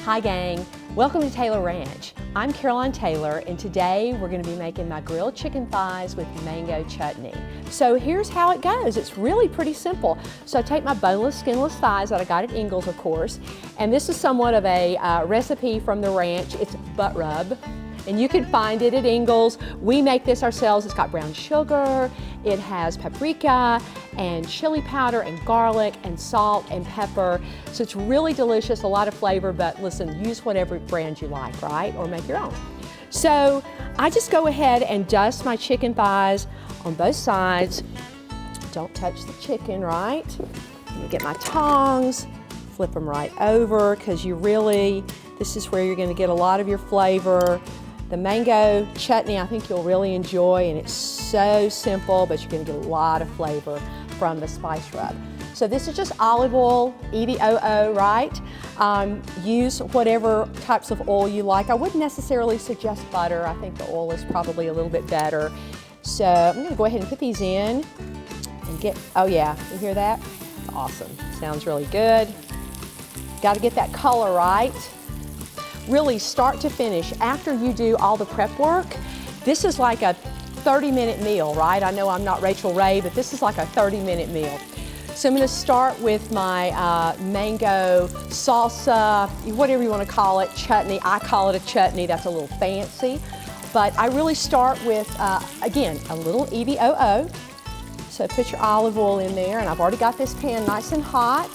Hi gang, welcome to Taylor Ranch. I'm Caroline Taylor and today we're going to be making my grilled chicken thighs with mango chutney. So here's how it goes. It's really pretty simple. So I take my boneless, skinless thighs that I got at Ingles, of course, and this is somewhat of a recipe from the ranch. It's butt rub. And you can find it at Ingles. We make this ourselves. It's got brown sugar, it has paprika and chili powder and garlic and salt and pepper. So it's really delicious, a lot of flavor, but listen, use whatever brand you like, right? Or make your own. So I just go ahead and dust my chicken thighs on both sides. Don't touch the chicken, right? Let me get my tongs, flip them right over, because this is where you're gonna get a lot of your flavor. The mango chutney I think you'll really enjoy, and it's so simple, but you're gonna get a lot of flavor from the spice rub. So this is just olive oil, EVOO, right? Use whatever types of oil you like. I wouldn't necessarily suggest butter. I think the oil is probably a little bit better. So I'm gonna go ahead and put these in and oh yeah, you hear that? Awesome, sounds really good. Gotta get that color right. Really start to finish, after you do all the prep work, this is like a 30-minute meal, right? I know I'm not Rachel Ray, but this is like a 30-minute meal. So I'm gonna start with my mango salsa, whatever you wanna call it, chutney. I call it a chutney, that's a little fancy. But I really start with, again, a little EVOO. So put your olive oil in there, and I've already got this pan nice and hot.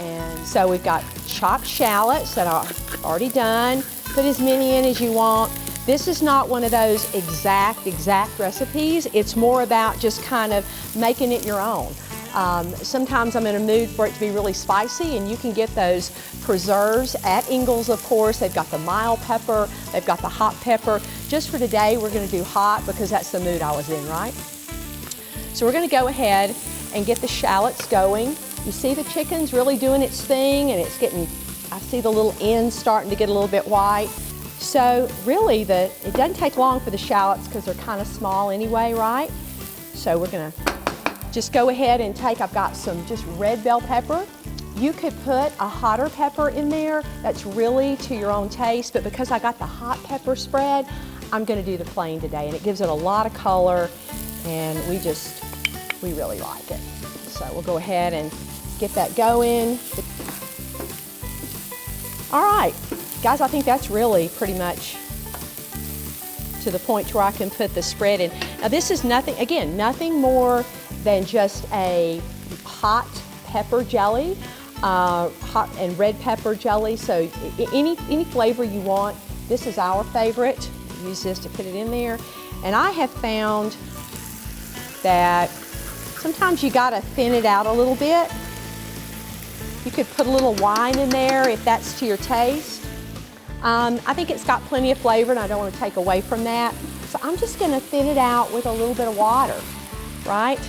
And so we've got chopped shallots that are already done. Put as many in as you want. This is not one of those exact recipes. It's more about just kind of making it your own. Sometimes I'm in a mood for it to be really spicy, and you can get those preserves at Ingles, of course. They've got the mild pepper, they've got the hot pepper. Just for today, we're gonna do hot because that's the mood I was in, right? So we're gonna go ahead and get the shallots going. You see the chicken's really doing its thing, and it's getting, I see the little ends starting to get a little bit white. So really, it doesn't take long for the shallots because they're kind of small anyway, right? So we're gonna just go ahead and I've got some just red bell pepper. You could put a hotter pepper in there. That's really to your own taste, but because I got the hot pepper spread, I'm gonna do the plain today, and it gives it a lot of color, and we really like it. So we'll go ahead and get that going. All right, guys, I think that's really pretty much to the point where I can put the spread in. Now this is nothing more than just a hot pepper jelly, hot and red pepper jelly. So any flavor you want. This is our favorite. Use this to put it in there. And I have found that sometimes you gotta thin it out a little bit. You could put a little wine in there if that's to your taste. I think it's got plenty of flavor, and I don't want to take away from that. So I'm just gonna thin it out with a little bit of water, right?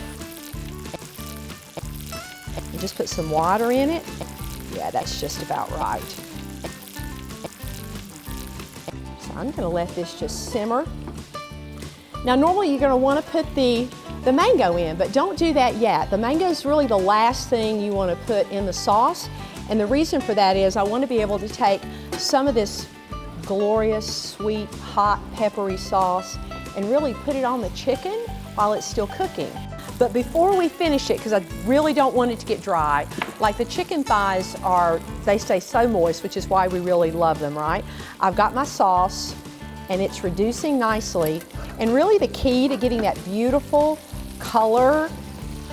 And just put some water in it. Yeah, that's just about right. So I'm gonna let this just simmer. Now normally you're gonna wanna put the mango in, but don't do that yet. The mango is really the last thing you want to put in the sauce, and the reason for that is I want to be able to take some of this glorious, sweet, hot, peppery sauce and really put it on the chicken while it's still cooking. But before we finish it, because I really don't want it to get dry, like the chicken thighs they stay so moist, which is why we really love them, right? I've got my sauce, and it's reducing nicely, and really the key to getting that beautiful color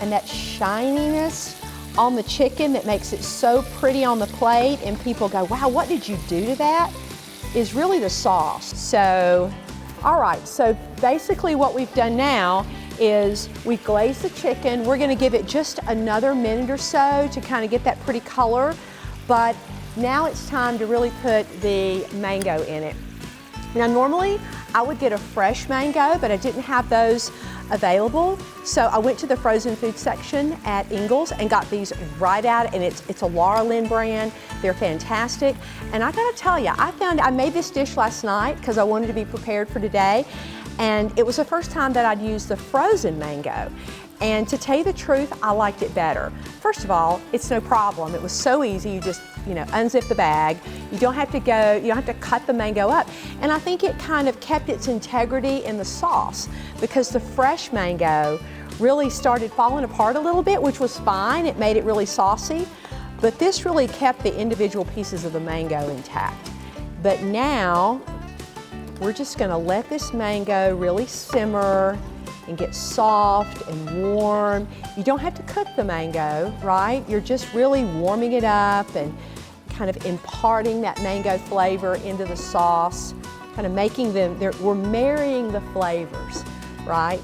and that shininess on the chicken that makes it so pretty on the plate, and people go, wow, what did you do to that? Is really the sauce. So, all right, so basically what we've done now is we've glazed the chicken. We're gonna give it just another minute or so to kind of get that pretty color, but now it's time to really put the mango in it. Now normally I would get a fresh mango, but I didn't have those available. So I went to the frozen food section at Ingles and got these right out, and it's a Laura Lynn brand. They're fantastic. And I gotta tell you, I made this dish last night because I wanted to be prepared for today, and it was the first time that I'd used the frozen mango. And to tell you the truth, I liked it better. First of all, it's no problem. It was so easy. You just unzip the bag. You don't have to cut the mango up. And I think it kind of kept its integrity in the sauce because the fresh mango really started falling apart a little bit, which was fine. It made it really saucy. But this really kept the individual pieces of the mango intact. But now, we're just gonna let this mango really simmer and get soft and warm. You don't have to cook the mango, right? You're just really warming it up and kind of imparting that mango flavor into the sauce, kind of making them, we're marrying the flavors, right?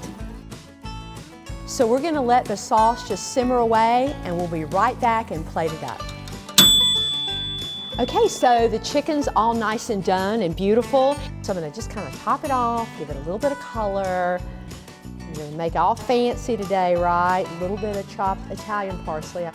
So we're gonna let the sauce just simmer away and we'll be right back and plate it up. Okay, so the chicken's all nice and done and beautiful. So I'm gonna just kind of top it off, give it a little bit of color. I'm gonna make it all fancy today, right? A little bit of chopped Italian parsley.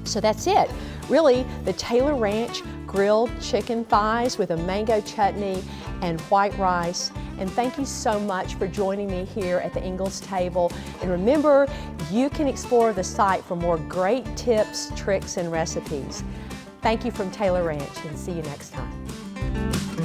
So that's it. Really, the Taylor Ranch grilled chicken thighs with a mango chutney and white rice. And thank you so much for joining me here at the Ingles table. And remember, you can explore the site for more great tips, tricks, and recipes. Thank you from Taylor Ranch, and see you next time.